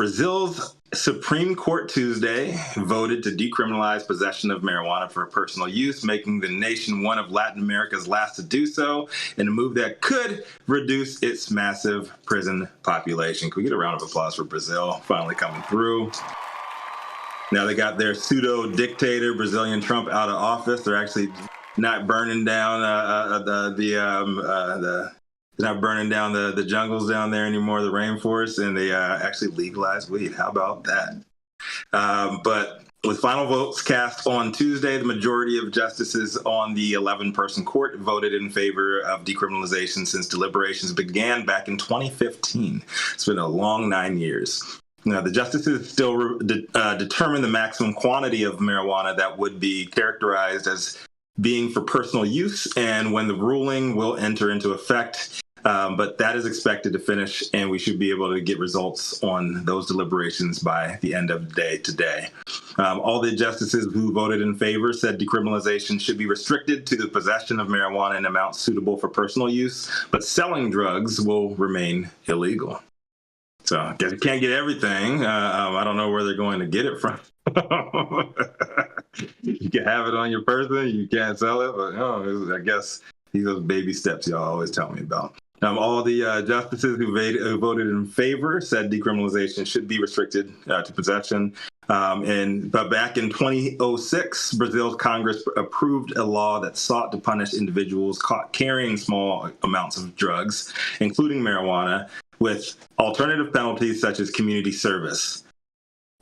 Brazil's Supreme Court Tuesday voted to decriminalize possession of marijuana for personal use, making the nation one of Latin America's last to do so, in a move that could reduce its massive prison population. Can we get a round of applause for Brazil finally coming through? Now they got their pseudo-dictator, Brazilian Trump, out of office. They're actually not burning down not burning down the jungles down there anymore, the rainforest, and they actually legalized weed. How about that? But with final votes cast on Tuesday, the majority of justices on the 11-person court voted in favor of decriminalization since deliberations began back in 2015. It's been a long 9 years. Now, the justices still determine the maximum quantity of marijuana that would be characterized as being for personal use and when the ruling will enter into effect. But that is expected to finish, and we should be able to get results on those deliberations by the end of the day today. All the justices who voted in favor said decriminalization should be restricted to the possession of marijuana in amounts suitable for personal use, but selling drugs will remain illegal. So I guess you can't get everything. I don't know where they're going to get it from. You can have it on your person, you can't sell it, but I guess these are baby steps y'all always tell me about. All the justices who voted in favor said decriminalization should be restricted to possession. But back in 2006, Brazil's Congress approved a law that sought to punish individuals caught carrying small amounts of drugs, including marijuana, with alternative penalties such as community service.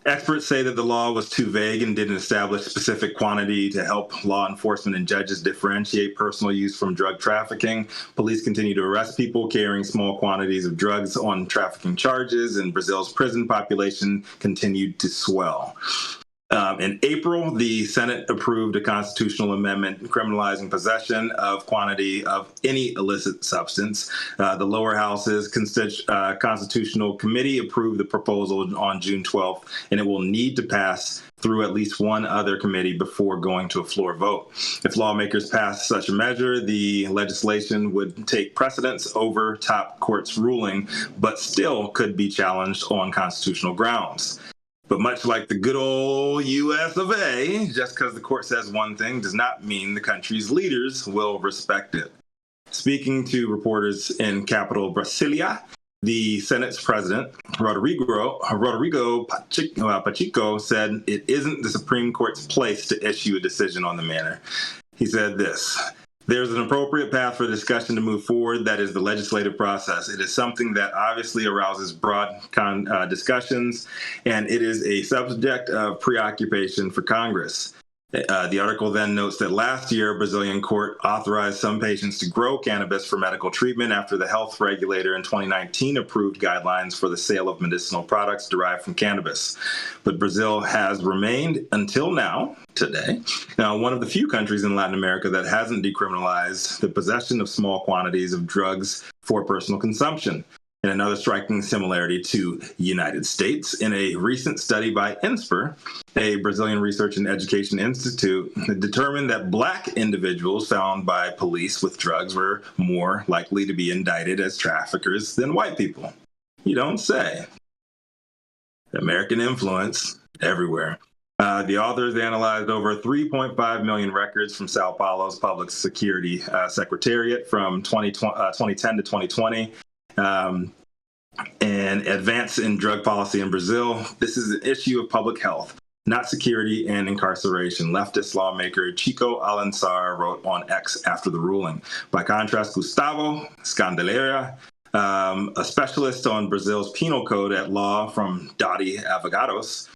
Experts say that the law was too vague and didn't establish specific quantity to help law enforcement and judges differentiate personal use from drug trafficking. Police continue to arrest people carrying small quantities of drugs on trafficking charges, and Brazil's prison population continued to swell. In April, the Senate approved a constitutional amendment criminalizing possession of quantity of any illicit substance. The lower house's Constitutional Committee approved the proposal on June 12th, and it will need to pass through at least one other committee before going to a floor vote. If lawmakers pass such a measure, the legislation would take precedence over top court's ruling, but still could be challenged on constitutional grounds. But much like the good old US of A, just because the court says one thing does not mean the country's leaders will respect it. Speaking to reporters in capital Brasilia, the Senate's president, Rodrigo Pacheco, said it isn't the Supreme Court's place to issue a decision on the matter. He said this: "There's an appropriate path for discussion to move forward, that is the legislative process. It is something that obviously arouses broad discussions, and it is a subject of preoccupation for Congress." The article then notes that last year, a Brazilian court authorized some patients to grow cannabis for medical treatment after the health regulator in 2019 approved guidelines for the sale of medicinal products derived from cannabis. But Brazil has remained, until now, today, one of the few countries in Latin America that hasn't decriminalized the possession of small quantities of drugs for personal consumption. And another striking similarity to the United States, in a recent study by INSPER, a Brazilian Research and Education Institute, determined that Black individuals found by police with drugs were more likely to be indicted as traffickers than white people. You don't say. American influence everywhere. The authors analyzed over 3.5 million records from Sao Paulo's Public Security Secretariat from 2010 to 2020. And advance in drug policy in Brazil. This is an issue of public health, not security and incarceration, leftist lawmaker Chico Alansar wrote on X after the ruling. By contrast, Gustavo Scandelia, a specialist on Brazil's penal code at law from Dottie Avogados,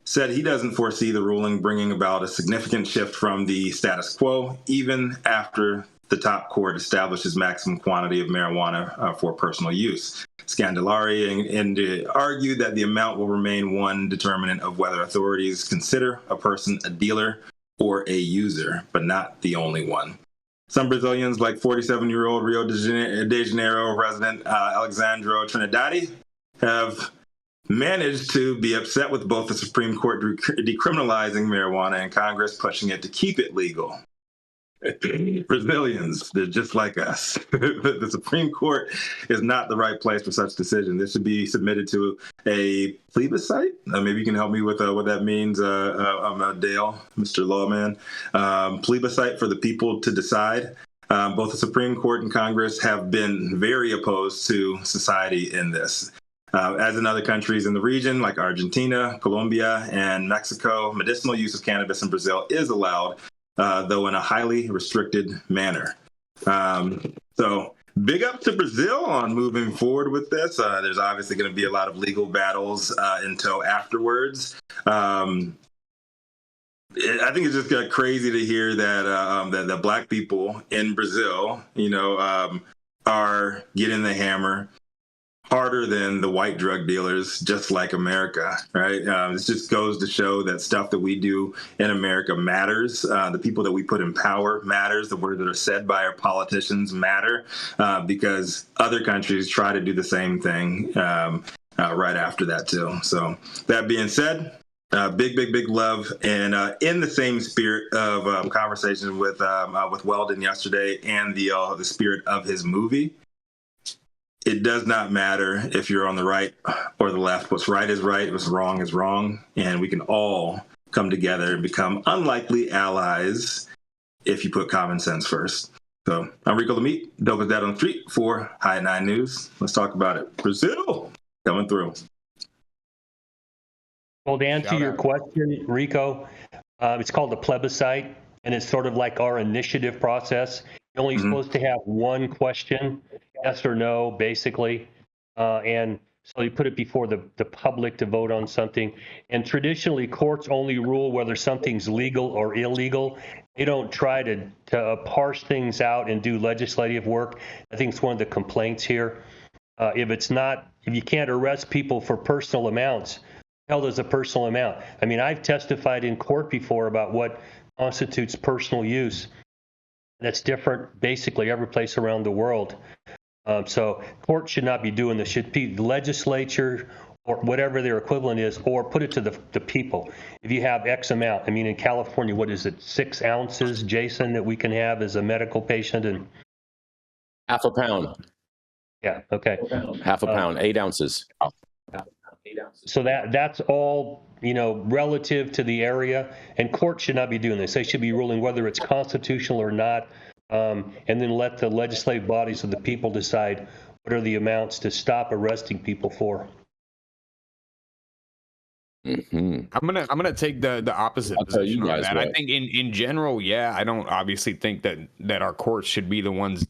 said he doesn't foresee the ruling bringing about a significant shift from the status quo, even after the top court establishes maximum quantity of marijuana for personal use. Scandelari argued that the amount will remain one determinant of whether authorities consider a person a dealer or a user, but not the only one. Some Brazilians, like 47-year-old Rio de Janeiro resident Alexandro Trinidadi, have managed to be upset with both the Supreme Court decriminalizing marijuana and Congress pushing it to keep it legal. Brazilians, they're just like us. The Supreme Court is not the right place for such decision. This should be submitted to a plebiscite. Maybe you can help me with what that means, Dale, Mr. Lawman. Plebiscite for the people to decide. Both the Supreme Court and Congress have been very opposed to society in this. As in other countries in the region, like Argentina, Colombia, and Mexico, medicinal use of cannabis in Brazil is allowed, though in a highly restricted manner. So big up to Brazil on moving forward with this. There's obviously going to be a lot of legal battles until afterwards. I think it's just crazy to hear that that Black people in Brazil, are getting the hammer harder than the white drug dealers, just like America, right? This just goes to show that stuff that we do in America matters. The people that we put in power matters. The words that are said by our politicians matter, because other countries try to do the same thing right after that too. So that being said, big love, and in the same spirit of conversation with Weldon yesterday, and the spirit of his movie. It does not matter if you're on the right or the left. What's right is right. What's wrong is wrong. And we can all come together and become unlikely allies if you put common sense first. So I'm Rico Lamitte, Dope as That on the Street for High 9 News. Let's talk about it. Brazil coming through. Well, to answer your question, Rico, it's called a plebiscite, and it's sort of like our initiative process. You're only supposed to have one question, yes or no, basically. And so you put it before the public to vote on something. And traditionally, courts only rule whether something's legal or illegal. They don't try to parse things out and do legislative work. I think it's one of the complaints here. If you can't arrest people for personal amounts, held as a personal amount. I mean, I've testified in court before about what constitutes personal use. That's different basically every place around the world. So court should not be doing this. Should be the legislature or whatever their equivalent is, or put it to the people. If you have X amount, I mean, in California, what is it, 6 ounces, Jason, that we can have as a medical patient? And half a pound. Yeah, okay. Half a pound, 8 ounces. So that's all, relative to the area, and court should not be doing this. They should be ruling whether it's constitutional or not, and then let the legislative bodies of the people decide what are the amounts to stop arresting people for. I'm gonna take the opposite position on that. I think in general, I don't obviously think that our courts should be the ones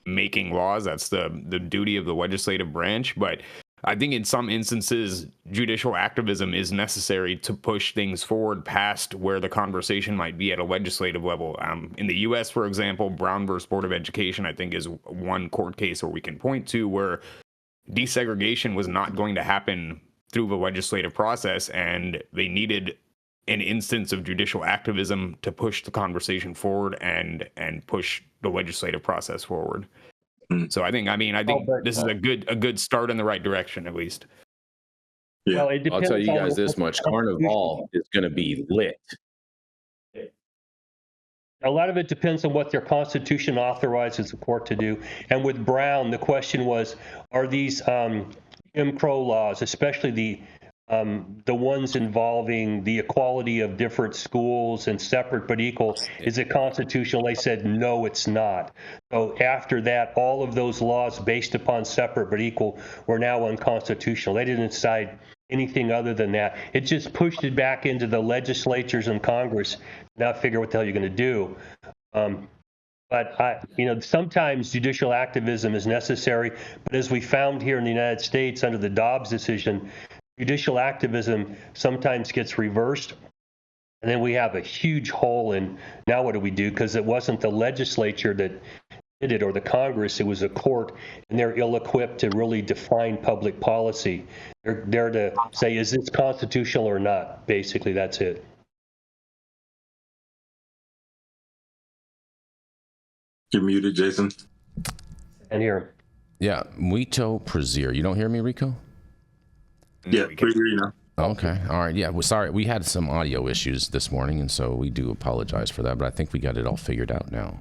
making laws. That's the duty of the legislative branch, but I think in some instances, judicial activism is necessary to push things forward past where the conversation might be at a legislative level. In the U.S., for example, Brown versus Board of Education, I think, is one court case where we can point to where desegregation was not going to happen through the legislative process, and they needed an instance of judicial activism to push the conversation forward and push the legislative process forward. So I think this is a good start in the right direction, at least. Yeah. Well, I'll tell you guys this much: Carnival is going to be lit. A lot of it depends on what their constitution authorizes the court to do. And with Brown, the question was, are these Jim Crow laws, especially the ones involving the equality of different schools and separate but equal, is it constitutional? They said, no, it's not. So after that, all of those laws based upon separate but equal were now unconstitutional. They didn't decide anything other than that. It just pushed it back into the legislatures and Congress, not figure what the hell you're going to do. But sometimes judicial activism is necessary. But as we found here in the United States under the Dobbs decision, judicial activism sometimes gets reversed, and then we have a huge hole in, now what do we do? Because it wasn't the legislature that did it or the Congress, it was a court, and they're ill-equipped to really define public policy. They're there to say, is this constitutional or not? Basically, that's it. You're muted, Jason. And here. Yeah, muito prazer. You don't hear me, Rico? Yeah, we hear you now. Okay. All right. Yeah. Well, sorry. We had some audio issues this morning, and so we do apologize for that, but I think we got it all figured out now.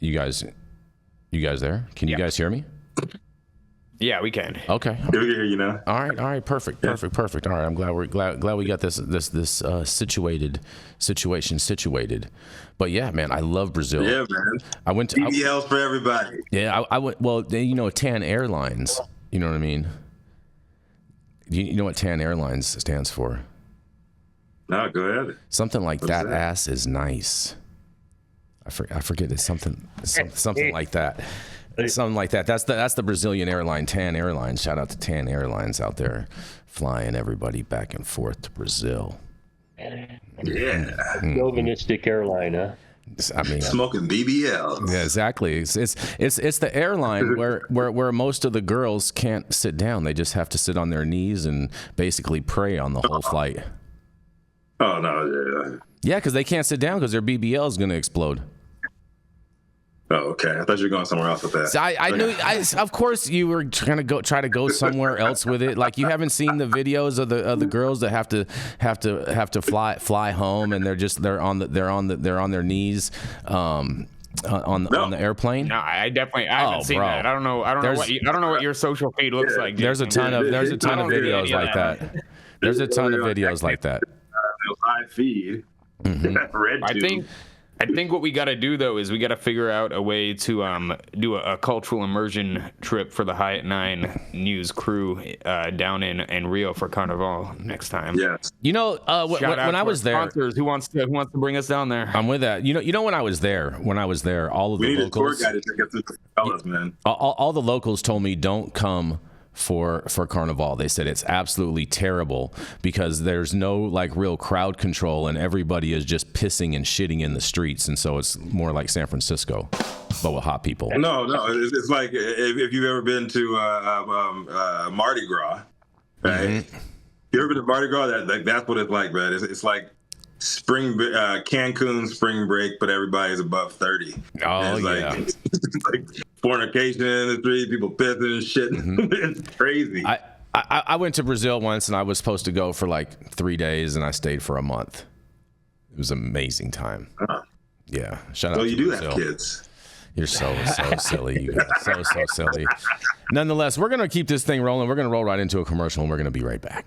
You guys there? Can you guys hear me? Yeah, we can. Okay. We hear you now. All right. Perfect. All right. I'm glad we got this situation situated. But yeah, man, I love Brazil. Yeah, man. I went to BBLs for everybody. Yeah, I went. Well, TAN Airlines. You know what I mean? You know what TAN Airlines stands for? No, go ahead. Something like that ass is nice. I forget. It's something like that. Something like that. That's the Brazilian airline, TAN Airlines. Shout out to TAN Airlines out there, flying everybody back and forth to Brazil. Yeah. Chauvinistic airline, huh? I mean, smoking BBL. Yeah, exactly. It's the airline where most of the girls can't sit down. They just have to sit on their knees and basically pray on the whole flight. Oh no, yeah, because they can't sit down because their BBL is going to explode. Oh, okay. I thought you were going somewhere else with that. So I knew. Of course, you were trying to try to go somewhere else with it. Like, you haven't seen the videos of the girls that have to fly home, and they're on their knees on the airplane. No, I haven't seen that. I don't know what your social feed looks like. There's a ton of videos like that. There's a ton of videos like that. Live feed. Mm-hmm. I think what we got to do, though, is we got to figure out a way to do a cultural immersion trip for the High at 9 News crew down in Rio for Carnival next time. Yes. When I was there, sponsors, who wants to bring us down there? I'm with that. When I was there, all of the locals. We need a tour guide to check out the fellas, man. All the locals told me don't come for Carnival. They said it's absolutely terrible because there's no real crowd control, and everybody is just pissing and shitting in the streets, and so it's more like San Francisco, but with hot people. No, it's like if you've ever been to Mardi Gras, right? Mm-hmm. You ever been to Mardi Gras? That's what it's like, man. It's like Cancun spring break, but everybody's above 30. Oh, yeah. It's like fornication in the street, people pissing and shit. Mm-hmm. It's crazy. I went to Brazil once, and I was supposed to go for 3 days, and I stayed for a month. It was an amazing time. Yeah. Shout out to you Brazil. Have kids. You're so silly. You guys. So silly. Nonetheless, we're going to keep this thing rolling. We're going to roll right into a commercial, and we're going to be right back.